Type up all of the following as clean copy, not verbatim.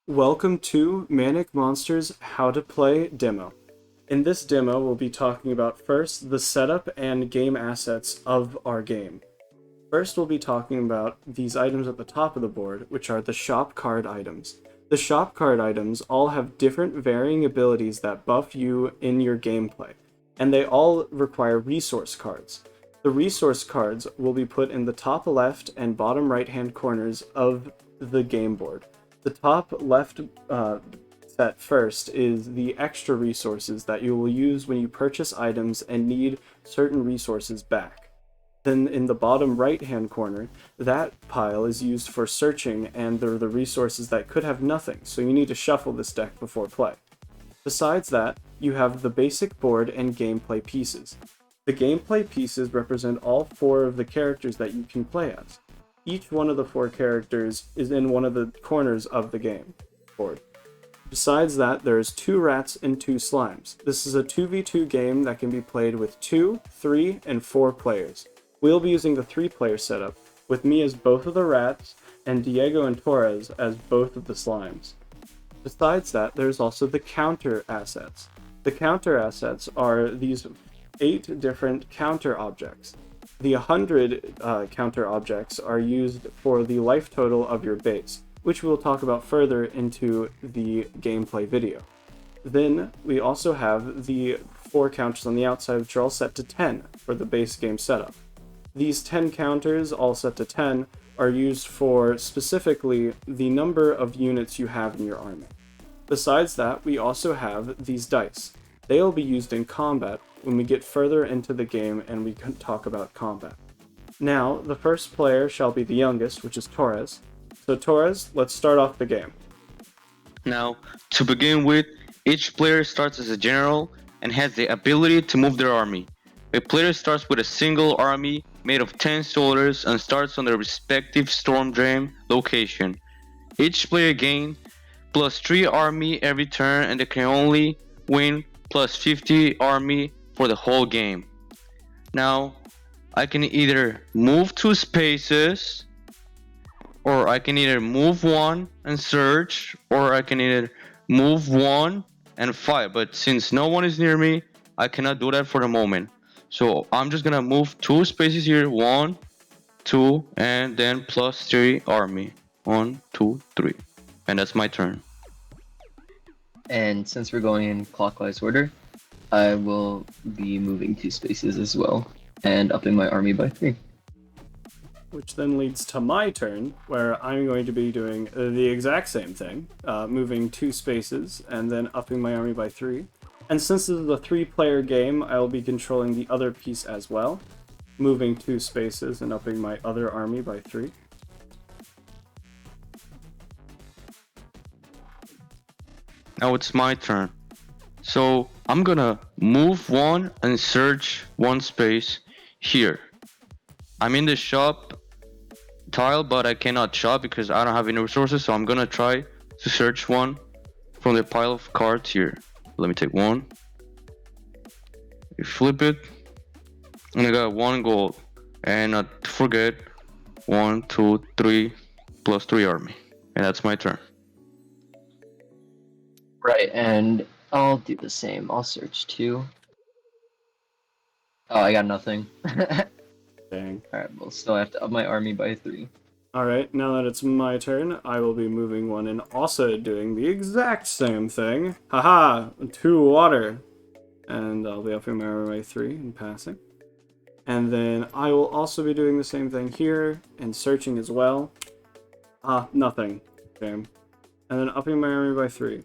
Welcome to Manic Monsters How to Play demo. In this demo, we'll be talking about first the setup and game assets of our game. First, we'll be talking about these items at the top of the board, which are the shop card items. The shop card items all have different varying abilities that buff you in your gameplay, and they all require resource cards. The resource cards will be put in the top left and bottom right hand corners of the game board. The top left set first is the extra resources that you will use when you purchase items and need certain resources back. Then in the bottom right hand corner, that pile is used for searching and they're the resources that could have nothing, so you need to shuffle this deck before play. Besides that, you have the basic board and gameplay pieces. The gameplay pieces represent all four of the characters that you can play as. Each one of the four characters is in one of the corners of the game board. Besides that, there's 2 rats and 2 slimes. This is a 2v2 game that can be played with 2, 3, and 4 players. We'll be using the 3-player setup, with me as both of the rats and Diego and Torres as both of the slimes. Besides that, there's also the counter assets. The counter assets are these 8 different counter objects. The 100 counter objects are used for the life total of your base, which we'll talk about further into the gameplay video. Then we also have the 4 counters on the outside, which are all set to 10 for the base game setup. These 10 counters, all set to 10, are used for specifically the number of units you have in your army. Besides that, we also have these dice. They will be used in combat when we get further into the game and we can talk about combat. Now, the first player shall be the youngest, which is Torres. So Torres, let's start off the game. Now, to begin with, each player starts as a general and has the ability to move their army. A player starts with a single army made of 10 soldiers and starts on their respective storm drain location. Each player gains plus 3 army every turn and they can only win plus 50 army for the whole game. Now, I can either move 2 spaces, or I can either move 1 and search, or I can either move 1 and fight. But since no one is near me, I cannot do that for the moment. So I'm just gonna move 2 spaces here, 1, 2, and then plus 3 army. 1, 2, 3. And that's my turn. And since we're going in clockwise order, I will be moving 2 spaces as well and upping my army by 3. Which then leads to my turn, where I'm going to be doing the exact same thing, moving 2 spaces and then upping my army by 3. And since this is a 3-player game, I will be controlling the other piece as well, moving 2 spaces and upping my other army by 3. Now it's my turn. So I'm gonna move 1 and search 1 space here. I'm in the shop tile, but I cannot shop because I don't have any resources, so I'm gonna try to search 1 from the pile of cards here. Let me take 1. You flip it, and I got 1 gold. And not to forget, 1, 2, 3, plus 3 army. And that's my turn. Right, and I'll do the same. I'll search 2. Oh, I got nothing. Dang. Alright, well, still have to up my army by 3. Alright, now that it's my turn, I will be moving 1 and also doing the exact same thing. Haha! 2 water! And I'll be upping my army by 3 and passing. And then I will also be doing the same thing here and searching as well. Nothing. Damn. And then upping my army by 3.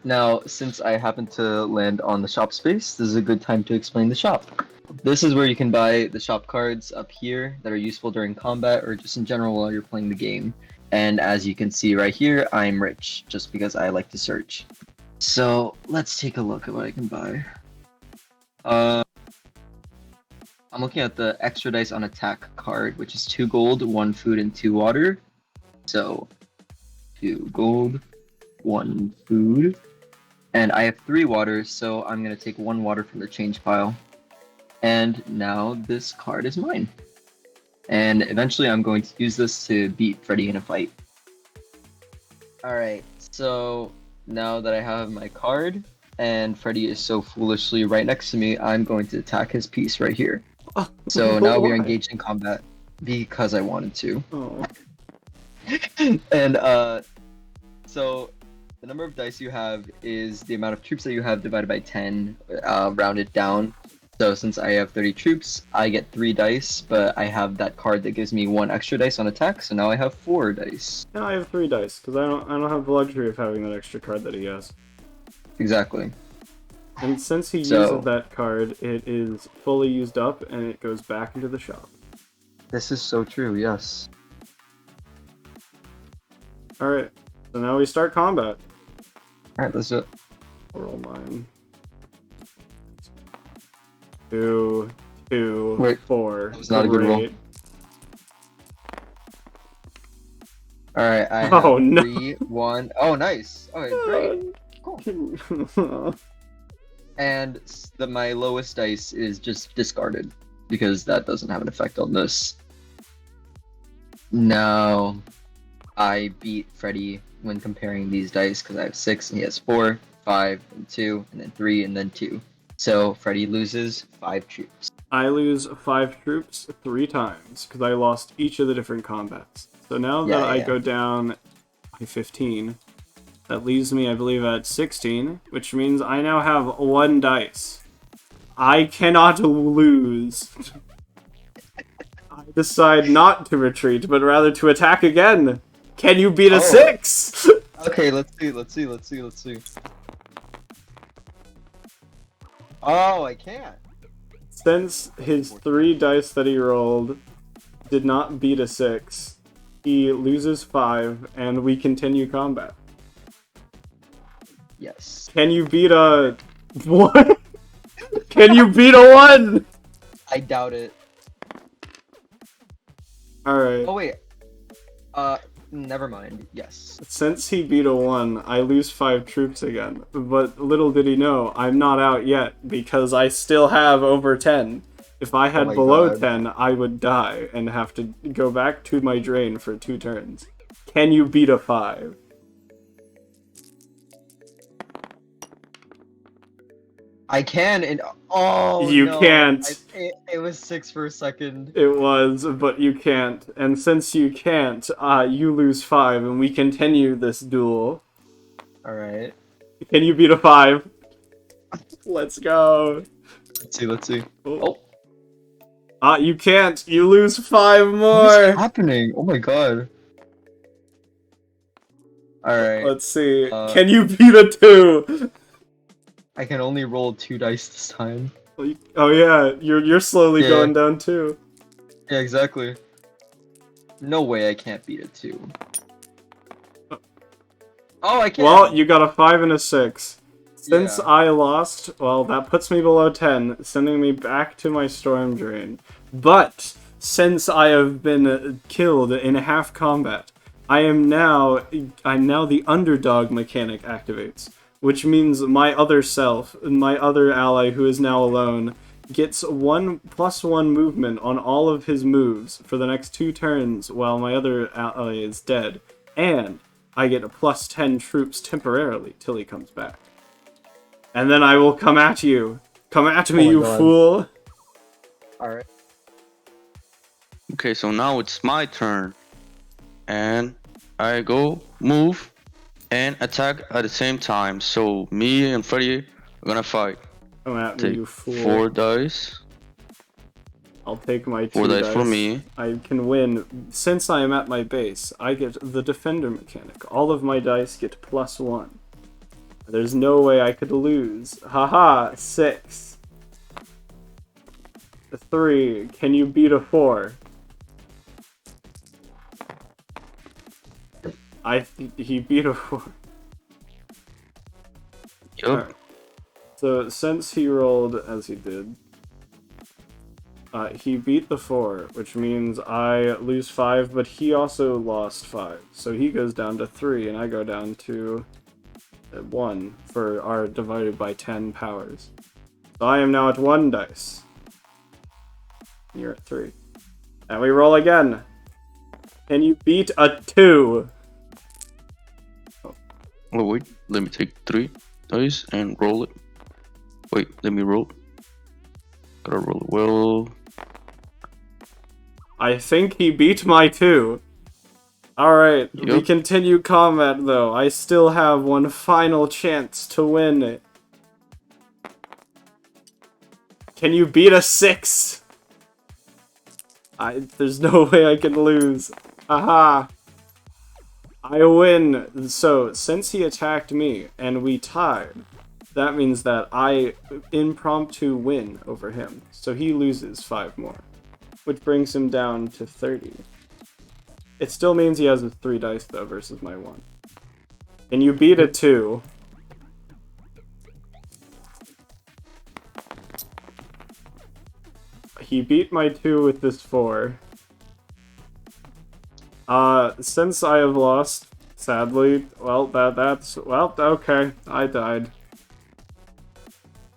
Now, since I happen to land on the shop space, this is a good time to explain the shop. This is where you can buy the shop cards up here that are useful during combat or just in general while you're playing the game. And as you can see right here, I'm rich, just because I like to search. So, let's take a look at what I can buy. I'm looking at the extra dice on attack card, which is 2 gold, 1 food, and 2 water. So, 2 gold, 1 food. And I have 3 waters, so I'm going to take 1 water from the change pile. And now this card is mine. and eventually I'm going to use this to beat Freddy in a fight. Alright, so now that I have my card, and Freddy is so foolishly right next to me, I'm going to attack his piece right here. So now we are Why? engaged in combat because I wanted to. Oh. And so the number of dice you have is the amount of troops that you have divided by 10, rounded down. So since I have 30 troops, I get 3 dice, but I have that card that gives me 1 extra dice on attack, so now I have 4 dice. Now I have 3 dice, because I don't have the luxury of having that extra card that he has. Exactly. And since he So- uses that card, it is fully used up, and it goes back into the shop. This is so true, yes. Alright, so now we start combat. Alright, let's do it. Roll mine. 2, 2, Wait, 4. that was not a good roll. Great. Alright, I have Oh, no. 3, 1. Oh, nice. Okay, great. Cool. And my lowest dice is just discarded because that doesn't have an effect on this. No, I beat Freddy when comparing these dice because I have 6 and he has 4, 5, and 2, and then 3, and then 2. So Freddy loses 5 troops. I lose 5 troops 3 times, because I lost each of the different combats. So now that I go down by 15, that leaves me, I believe, at 16, which means I now have 1 dice. I cannot lose. I decide not to retreat, but rather to attack again. Can you beat a 6? Okay, let's see. Oh, I can't. Since his 3 dice that he rolled did not beat a 6, he loses 5, and we continue combat. Yes. Can you beat a 1? Can you beat a 1? I doubt it. Alright. Oh wait. Never mind. Yes. Since he beat a 1, I lose 5 troops again. But little did he know, I'm not out yet, because I still have over 10. If I had my below God. 10, I would die and have to go back to my drain for 2 turns. Can you beat a 5? I can, and oh You no. can't. It was 6 for a second. It was, but you can't. And since you can't, you lose 5, and we continue this duel. Alright. Can you beat a 5? Let's go. Let's see. Oh. You can't. You lose 5 What more. is happening? Oh my god. Alright. Let's see. Uh, Can you beat a 2? I can only roll 2 dice this time. Oh yeah, you're slowly Yeah. going down too. Yeah, exactly. No way I can't beat a 2. Oh, I can! Well, you got a 5 and a 6. Since Yeah. I lost, well, that puts me below 10, sending me back to my storm drain. But since I have been killed in half combat, I'm now the underdog mechanic activates, which means my other self, my other ally who is now alone, gets 1+1 movement on all of his moves for the next 2 turns while my other ally is dead, and I get a +10 troops temporarily till he comes back. And then I will come at you. Come at me, Oh my you God. fool! Alright. Okay, so now it's my turn. And I go, move, and attack at the same time. So me and Freddy are gonna fight. Come at me, Take you fool. 4 dice. I'll take my 2 4 dice dice. for me. I can win. Since I am at my base, I get the defender mechanic. All of my dice get +1. There's no way I could lose. Haha, 6. 3. Can you beat a 4? He beat a 4. Yup. Alright. So since he rolled as he did, he beat the 4, which means I lose 5, but he also lost 5. So he goes down to 3, and I go down to 1 for our divided by 10 powers. So I am now at 1 dice. You're at 3. And we roll again. Can you beat a 2? Oh wait, let me take 3 dice and roll it. Wait, let me roll. Gotta roll it well. I think he beat my 2. Alright, we Yep. continue combat though. I still have one final chance to win. Can you beat a 6? There's no way I can lose. Aha! I win. So, since he attacked me and we tied, that means that I impromptu win over him. So he loses 5 more, which brings him down to 30. It still means he has a 3 dice though versus my 1. Can you beat a 2? He beat my 2 with this 4. Since I have lost, sadly, well, well, okay, I died.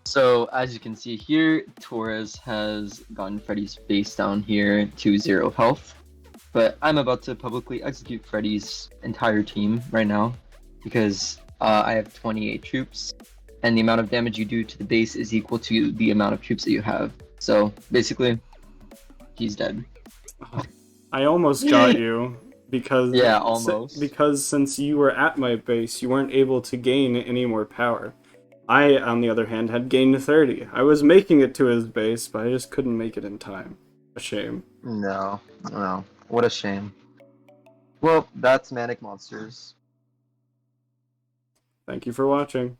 So as you can see here, Torres has gotten Freddy's base down here to 0 health. But I'm about to publicly execute Freddy's entire team right now because I have 28 troops, and the amount of damage you do to the base is equal to the amount of troops that you have. So basically, he's dead. I almost got you because Yeah, almost. because since you were at my base, you weren't able to gain any more power. I, on the other hand, had gained 30. I was making it to his base, but I just couldn't make it in time. A shame. No, no. What a shame. Well, that's Manic Monsters. Thank you for watching.